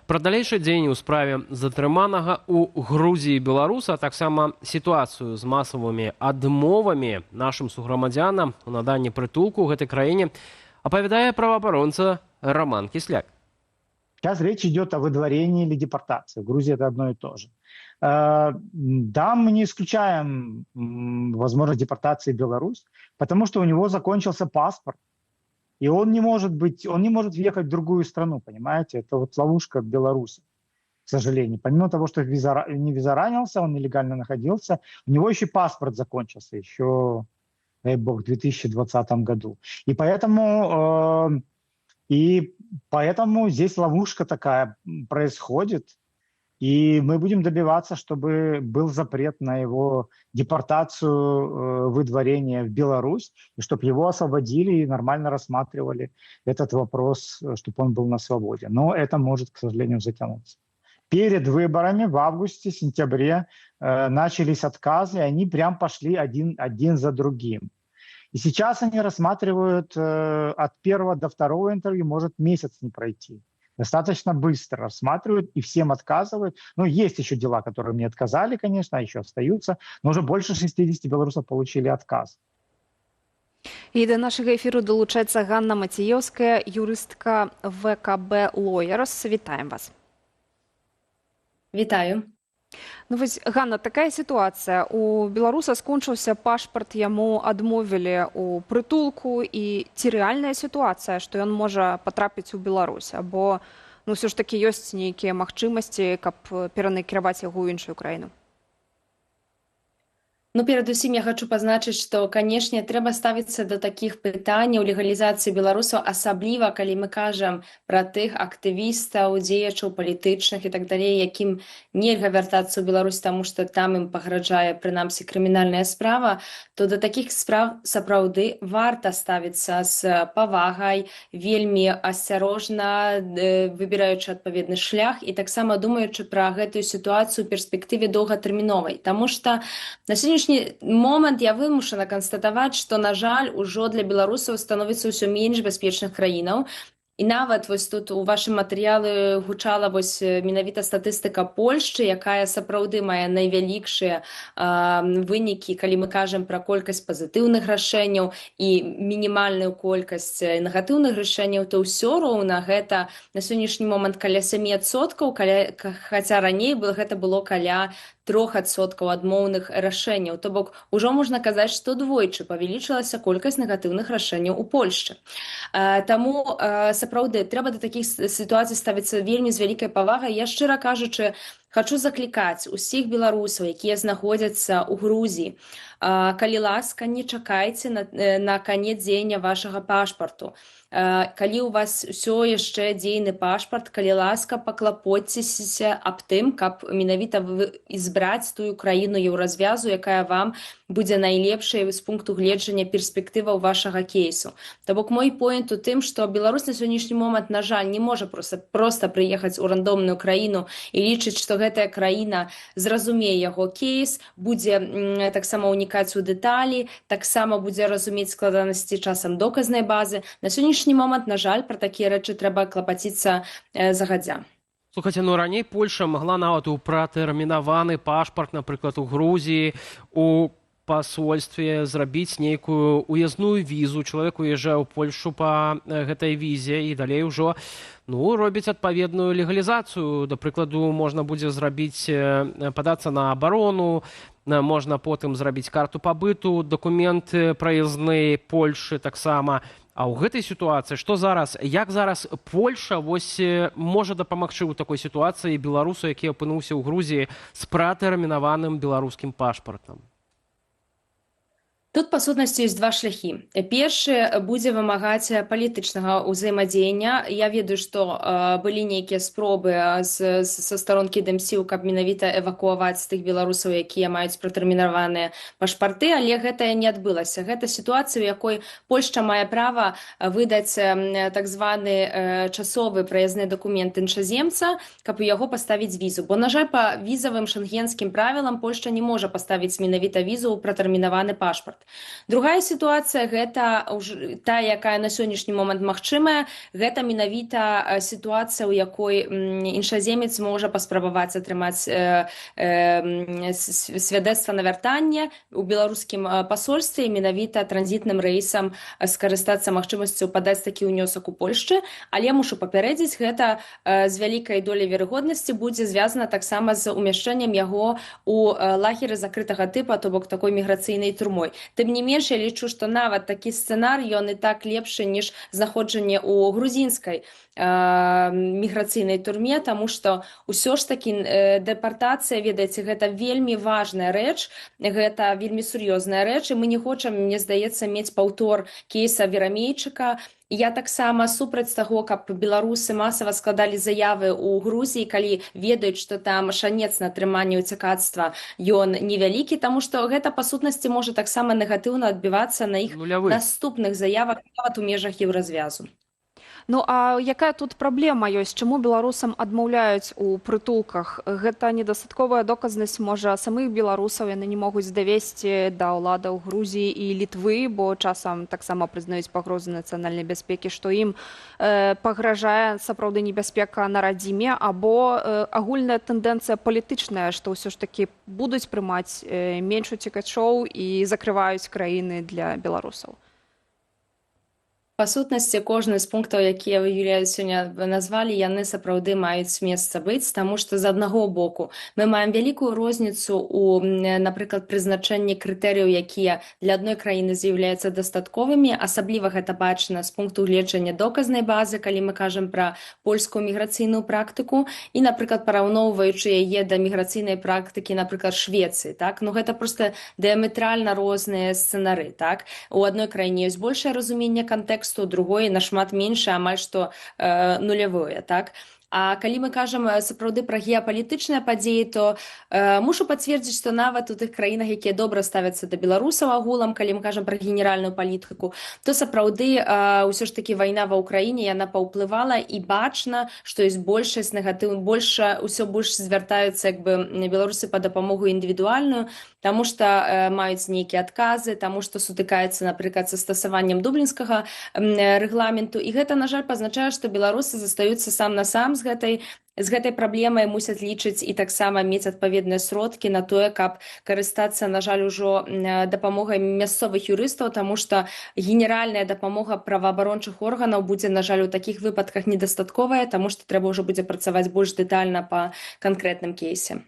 Пра далейшыя дзеянні ў справе затрыманага ў Грузіі беларуса, а таксама сітуацыю з масавымі адмовамі нашым суграмадзянам у наданні прытулку ў гэтай краіне апавядае праваабаронца Роман Кисляк. Сейчас речь идет о выдворении или депортации. В Грузии это одно и то же. Да, мы не исключаем возможность депортации в Беларусь, потому что у него закончился паспорт. И он не может въехать в другую страну, понимаете? Это вот ловушка Беларуси, к сожалению. Помимо того, что не визаранился, он нелегально находился, у него еще паспорт закончился, еще, дай бог, в 2020 году. И поэтому здесь ловушка такая происходит. И мы будем добиваться, чтобы был запрет на его депортацию, выдворение в Беларусь, и чтобы его освободили и нормально рассматривали этот вопрос, чтобы он был на свободе. Но это может, к сожалению, затянуться. Перед выборами в августе-сентябре начались отказы, и они прям пошли один за другим. И сейчас они рассматривают от первого до второго интервью, может месяц не пройти. Достаточно быстро рассматривают и всем отказывают. Ну, есть еще дела, которые мне отказали, конечно, еще остаются, но уже больше 60 белорусов получили отказ. І до нашого ефіру долучається Ганна Матієвська, юристка ВКБ Lawyers. Вітаємо вас. Вітаю. Ну, вось, Ганна, такая ситуация. У беларуса скончыўся пашпарт, яму адмовілі у прытулку, і ці рэальная сітуацыя, што ён можа патрапіць у Беларусь, або ўсё ж такі ёсць нейкія магчымасці, каб перанакіраваць яго ў іншую краіну? Ну, перадусім я хочу пазначыць, што, канешне, трэба ставіцца да такіх пытанняў легалізацыі беларусаў, асабліва, калі мы кажам пра тых актывістаў, дзеячаў палітычных і так далей, якім нельга вяртацца ў Беларусь, таму што там ім пагражае, прынамсі, крымінальная справа, то да такіх справ сапраўды варта ставіцца з павагай, вельмі асцярожна, выбіраючы адпаведны шлях і таксама думаючы пра гэтую сітуацыю ў перспектыве доўгатэрміновай. Таму што на сённяшні момент я вымушана канстатаваць, што, на жаль, ужо для беларусаў становіцца ўсё менш бяспечных краінаў. І нават вось тут у вашым матэрыялы гучала вось менавіта статыстыка Польшчы, якая сапраўды мае найвялікшыя вынікі, калі мы кажам пра колькасць пазітыўных рашэнняў і мінімальную колькасць негатыўных рашэнняў, то ўсё роўна гэта на сённяшні момант каля 7%, хаця раней гэта было каля 3% адмоўных рашэнняў. То бок, ужо можна казаць, што двойчы павялічылася колькасць негатыўных рашэнняў у Польшчы. Таму, сапраўды, трэба да такіх сітуацый ставіцца вельмі з вялікай павагай. Я, шчыра кажучы, хочу заклікаць усіх беларусаў, якія знаходзяцца ў Грузіі, калі ласка, не чакайце на канец дзеяння вашага пашпарту. Калі у вас ўсё яшчэ дзейны пашпарт, калі ласка, паклапоцьцеся аб тым, каб менавіта збраць тую краіну еўразвязу, якая вам будзе найлепшай з пункту гледжання перспектываў вашага кейсу. То бок, мой поінт у тым, што Беларусь на сённяшні момант, на жаль, не можа проста прыехаць у рандомную краіну і лічыць, што гэтая краіна зразумее яго кейс, будзе таксама ўнікаць у дэталі, таксама будзе разумець складанасці часам доказнай базы. На сённяшні момант, на жаль, пра такія рэчы трэба клапаціцца загадзя. Слухайце, ну раней Польша магла нават у пратэрмінаваны пашпарт, напрыклад, у Грузіі, у пасольстве зрабіць нейкую уязную візу. Чалавек уязджае ў Польшу па гэтай візе і далей ужо робіць адпаведную легалізацыю. Да прыкладу, можна будзе падацца на абарону, можна потым зрабіць карту пабыту, дакументы праязны Польшы таксама. А ў гэтай сітуацыі, што зараз, як зараз Польша можа дапамагчы ў такой сітуацыі беларусу, які апынуўся ў Грузіі з пратэрмінаваным беларускім пашпартам? Тут, па сутнасці, ёсць два шляхі. Першы будзе вымагаць палітычнага ўзаемадзеяння. Я ведаю, што былі нейкія спробы са старонкі ДМС, каб менавіта эвакуаваць тых беларусаў, якія маюць пратэрмінаваныя пашпарты, але гэта не адбылася. Гэта сітуацыя, у якой Польшча мае права выдаць так званы часовы праязны дакумент іншаземца, каб у яго паставіць візу. Бо, на жаль, па візавым шенгенскім правілам Польшча не можа паставіць менавіта візу ў пратэрмінаваны пашпарт. Другая сітуацыя гэта тая, якая на сённяшні момант магчымая, гэта менавіта сітуацыя, у якой іншаземец можа паспрабаваць атрымаць свядоцтва на вяртанне у беларускім пасольстве, менавіта транзітным рэйсам скарыстацца магчымасцю падаць такі ўнёсак у Польшчы, але мушу папярэдзіць, гэта з вялікай доляй верагоднасці будзе звязана таксама з умяшчэннем яго у лагеры закрытага тыпа, то бок такой міграцыйнай турмой. Тым не менш, я лічу, што нават такі сцэнар, ён і так лепшы, ніж знаходжанне ў грузінскай міграцыйнай турме, таму што ўсё ж такі дэпартацыя, ведаеце, гэта вельмі важная рэч, гэта вельмі сур'ёзная рэч, і мы не хочам, мне здаецца, мець паўтор кейса Верамейчыка. Я таксама супраць таго, каб беларусы масава складалі заявы ў Грузіі, калі ведаюць, што там шанец на атрыманне ўцякацтва ён невялікі, таму што гэта па сутнасці можа таксама негатыўна адбівацца на іх Нулявы. наступных заявах нават у межах еўразвязу. Ну а якая тут праблема ёсць? Чаму беларусам адмаўляюць у прытулках? Гэта недастатковая доказнасць, можа, самых беларусаў, яны не могуць давесці да ўладаў Грузіі і Літвы, бо часам таксама прызнаюць пагрозы нацыянальнай бяспекі, што ім пагражае сапраўды небяспека на радзіме, або агульная тэндэнцыя палітычная, што ўсё ж такі будуць прымаць менш уцекачоў і закрываюць краіны для беларусаў. Па сутнасці, кожны з пунктаў, якія вы, Юлія, сёння назвалі, яны сапраўды маюць месца быць, таму што з аднаго боку мы маем вялікую розніцу у, напрыклад, прызначэнні крытэрыяў, якія для адной краіны з'яўляюцца дастатковымі, асабліва гэта бачна з пункту гледжання доказнай базы, калі мы кажам пра польскую міграцыйную практыку, і, напрыклад, параўноўваючы яе да міграцыйнай практыкі, напрыклад, Швецыі, так? Ну, гэта проста дыаметральна розныя сцэнары, так? У адной краіне ёсць большае разуменне кантэксту, другое нашмат меншае, амаль што нулявое, так? А калі мы кажам сапраўды пра геапалітычныя падзеі, то мушу пацвердзіць, што нават у тых краінах, якія добра ставяцца да беларусаў агулам, калі мы кажам пра генеральную палітыку, то сапраўды ўсё ж такі вайна ва ўкраіне, яна паўплывала, і бачна, што ёсць большасць негатыў, ўсё больш звяртаюцца як бы беларусы па дапамогу індывідуальную, таму што маюць нейкія адказы, таму што сутыкаюцца, напрыклад, са стасаваннем дублінскага рэгламенту, і гэта, на жаль, пазначае, што беларусы застаюцца сам на сам з гэтай праблемай, мусяць лічыць і таксама мець адпаведныя сродкі на тое, каб карыстацца, на жаль, ужо дапамогай мясцовых юрыстаў, таму што генеральная дапамога праваабарончых органаў будзе, на жаль, у такіх выпадках недастатковая, таму што трэба ўжо будзе працаваць больш дэтальна па канкрэтным кейсе.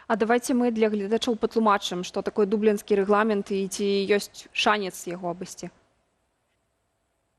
А давайте мы для гледачоў патлумачым, што такое дублінскі рэгламент і ці ёсць шанец яго абысці.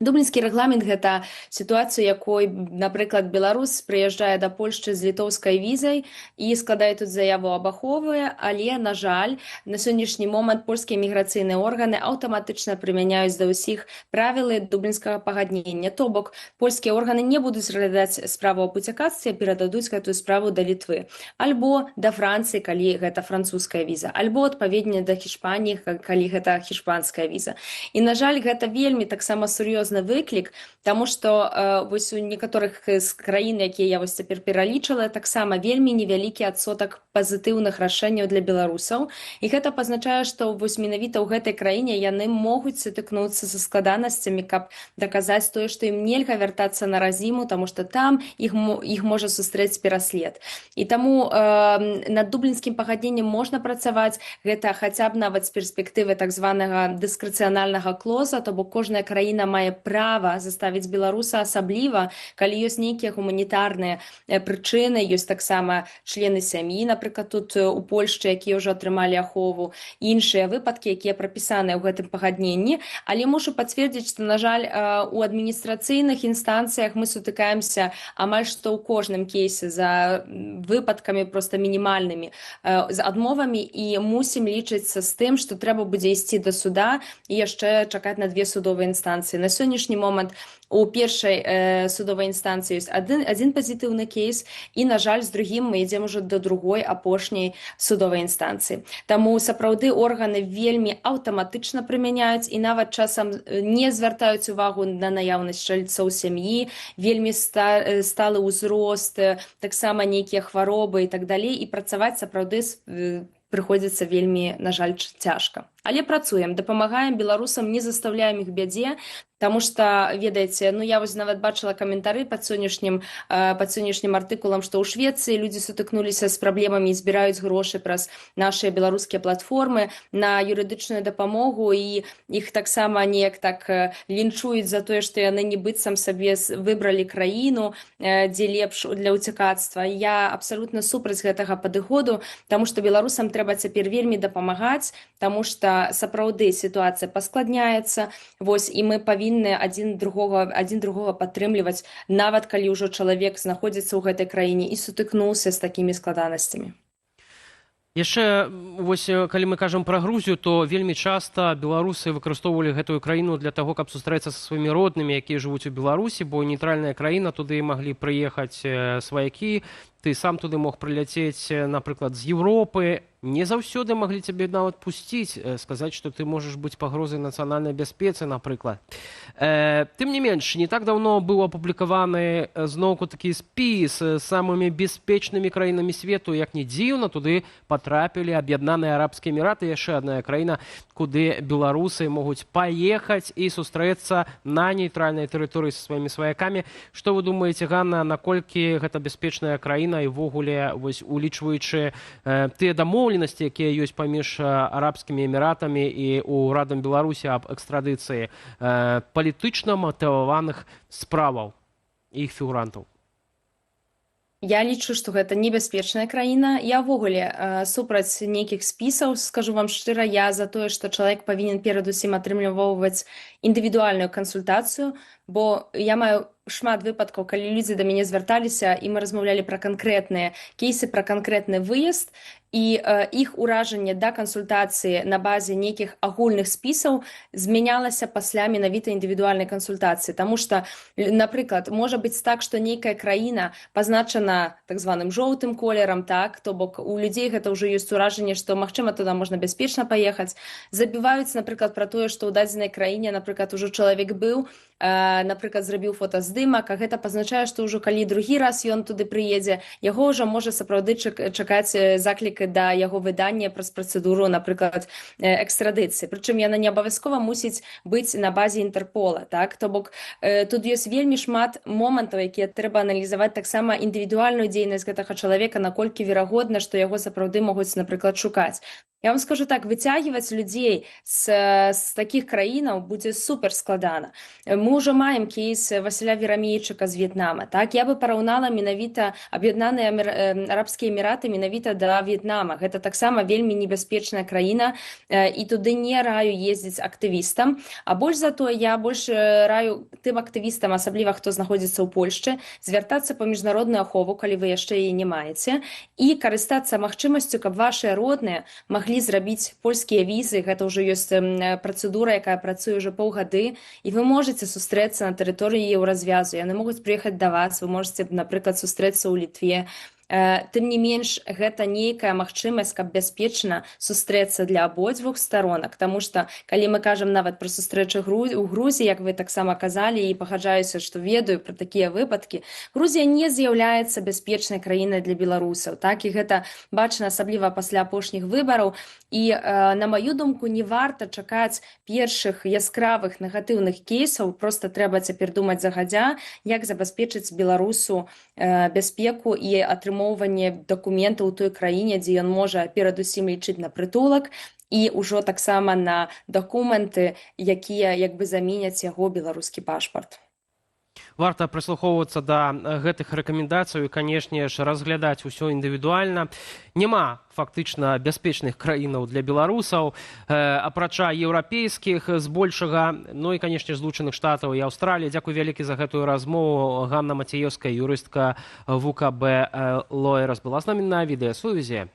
Дублінскі рэгламент – гэта сітуацыя, якой, напрыклад, беларус прыязджае да Польшчы з літоўскай візай і складае тут заяву аб ахове, але, на жаль, на сённяшні момант польскія міграцыйныя органы аўтаматычна прымяняюць да ўсіх правілы дублінскага пагаднення. То бок, польскія органы не будуць разглядаць справу аб уцякацтве, перададуць гэтую справу да Літвы. Альбо да Францыі, калі гэта французская віза. Альбо, адпаведна, да Хішпаніі, калі гэта хішпанская віза. І, на жаль, гэта вельмі таксама сур'ёзна выклік, таму што вось у некаторых з краін, якія я вось цяпер пералічыла, таксама вельмі невялікі адсотак пазітыўных рашэнняў для беларусаў. І гэта пазначае, што вось менавіта ў гэтай краіне яны могуць сутыкнуцца са складанасцямі, каб даказаць тое, што ім нельга вяртацца на радзіму, таму што там іх можа сустрэць пераслед. І таму над дублінскім пагадненнем можна працаваць, гэта хаця б нават з перспектывы так званага дыскрэцыянальнага клоза, то бок кожная краіна мае права заставіць беларуса, асабліва, калі ёсць нейкія гуманітарныя прычыны, ёсць таксама члены сям'і, напрыклад, тут у Польшчы, якія ўжо атрымалі ахову, іншыя выпадкі, якія прапісаныя ў гэтым пагадненні. Але мушу пацвердзіць, што, на жаль, у адміністрацыйных інстанцыях мы сутыкаемся амаль што ў кожным кейсе за выпадкамі проста мінімальнымі, з адмовамі, і мусім лічыцца з тым, што трэба будзе ісці да суда і яшчэ чакаць на 2 судовыя інстанцыі. На сённяшні момант у першай судовай інстанцыі ёсць адзін пазітыўны кейс, і, на жаль, з другім мы ідзем ужо да другой, апошняй судовай інстанцыі. Таму сапраўды органы вельмі аўтаматычна прымяняюць і нават часам не звяртаюць увагу на наяўнасць чальцоў сям'і, вельмі сталы ўзрост, таксама нейкія хваробы і так далей, і працаваць сапраўды прыходзіцца вельмі, на жаль, цяжка. Але працуем, дапамагаем беларусам, не заставляем іх бядзе, таму што, ведаеце, ну я вось нават бачыла каментары пад сённяшнім артыкулам, што ў Швецыі людзі сутыкнуліся з праблемамі і збіраюць грошы праз нашыя беларускія платформы на юрыдычную дапамогу, і іх таксама неяк так лінчуюць за тое, што яны нібыццам сабе выбралі краіну, дзе лепш для ўцякацтва. Я абсалютна супраць гэтага падыходу, таму што беларусам трэба цяпер вельмі дапамагаць, таму што сапраўды сітуацыя паскладняецца, вось, і мы павінны адзін другога падтрымліваць, нават калі ўжо чалавек знаходзіцца ў гэтай краіне і сутыкнуўся з такімі складанасцямі. Яшчэ, вось, калі мы кажам пра Грузію, то вельмі часта беларусы выкарыстоўвалі гэтую краіну для таго, каб сустрэцца са сваімі роднымі, якія жывуць у Беларусі, бо нейтральная краіна, туды маглі прыехаць сваякі, ты сам туды мог прыляцець, напрыклад, з Еўропы, не заўсёды маглі цябе нават пусціць, сказаць, што ты можаш быць пагрозай нацыянальнай бяспецы, напрыклад. Тым не менш, не так даўно быў апублікаваны зноўку такі спіс з самымі бяспечнымі краінамі свету, як не дзіўна, туды патрапілі Аб'яднаныя Арабскія Эміраты, яшчэ адна краіна, куды беларусы могуць паехаць і сустрэцца на нейтральнай тэрыторыі са сваімі сваякамі. Што вы думаеце, Ганна, наколькі гэта бяспечная краіна і ўвогуле, вось, улічваючы тыя дамоўленасці, якія ёсць паміж Арабскімі Эміратамі і ўрадам Беларусі аб экстрадыцыі палітычна матываваных справаў і іх фігурантаў? Я лічу, што гэта небяспечная краіна. Я ўвогуле супраць нейкіх спісаў, скажу вам шчыра, я за тое, што чалавек павінен перадусім атрымліваць індывідуальную кансультацыю, бо я маю шмат выпадкаў, калі людзі да мяне звярталіся, і мы размаўлялі пра канкрэтныя кейсы, пра канкрэтны выезд, і іх уражанне да кансультацыі на базе нейкіх агульных спісаў змянялася пасля менавіта індывідуальнай кансультацыі. Таму што, напрыклад, можа быць так, што нейкая краіна пазначана так званым жоўтым колерам, так, то бок у людзей гэта ўжо ёсць уражанне, што, магчыма, туды можна бяспечна паехаць. Забіваюць, напрыклад, пра тое, што ў дадзенай краіне, напрыклад, ужо чалавек быў, напрыклад, зрабіў фотаздымак, а гэта пазначае, што ўжо калі другі раз ён туды прыедзе, яго ўжо можа сапраўды чакаць заклікі да яго выдання праз працэдуру, напрыклад, экстрадыцыі. Прычым яна не абавязкова мусіць быць на базе Інтэрпола, так? То бок тут ёсць вельмі шмат момантаў, якія трэба аналізаваць таксама індывідуальную дзейнасць гэтага чалавека, наколькі верагодна, што яго сапраўды могуць, напрыклад, шукаць. Я вам скажу так, выцягваць людзей з такіх краінаў будзе супер складана. Мы ўжо маем кейс Васіля Верамейчыка з В'етнама. Так? Я бы параўнала менавіта Аб'яднаныя Арабскія Эміраты менавіта да В'етнама. Гэта таксама вельмі небяспечная краіна, і туды не раю ездзіць актывістам. А больш за тое, я больш раю тым актывістам, асабліва хто знаходзіцца ў Польшчы, звяртацца па міжнародную ахову, калі вы яшчэ яе не маеце, і карыстацца магчымасцю, каб вашыя родныя маглі зрабіць польскія візы. Гэта ўжо ёсць працэдура, якая працуе ўжо паўгады, і вы можаце сустрэцца на тэрыторыі еўразвязу. Яны могуць прыехаць да вас, вы можаце, напрыклад, сустрэцца ў Літве. Тым не менш, гэта нейкая магчымасць, каб бяспечна сустрэцца для абодвух сторонак, таму што, калі мы кажам нават пра сустрэчы ў Грузіі, як вы таксама казалі, і пагаджаюся, што ведаю пра такія выпадкі, Грузія не з'яўляецца бяспечнай краінай для беларусаў, так, і гэта бачна асабліва пасля апошніх выбараў, і, на маю думку, не варта чакаць першых яскравых негатыўных кейсаў, проста трэба цяпер думаць загадзя, як забяспечыць беларусу бяспеку і атрымоўванне дакументаў у той краіне, дзе ён можа перадусім лічыць на прытулак, і ўжо таксама на дакументы, якія як бы заменяць яго беларускі пашпарт. Варта прыслухоўвацца да гэтых рэкамендацый і, канешне ж, разглядаць усё індывідуальна. Няма фактычна бяспечных краінаў для беларусаў, апрача еўрапейскіх збольшага, ну і, канешне, Злучаных Штатаў і Аўстраліі. Дзякуй вялікі за гэтую размову. Ганна Мацеёўская, юрыстка ВУКБ Lawyers, была з намі на відэасувязі.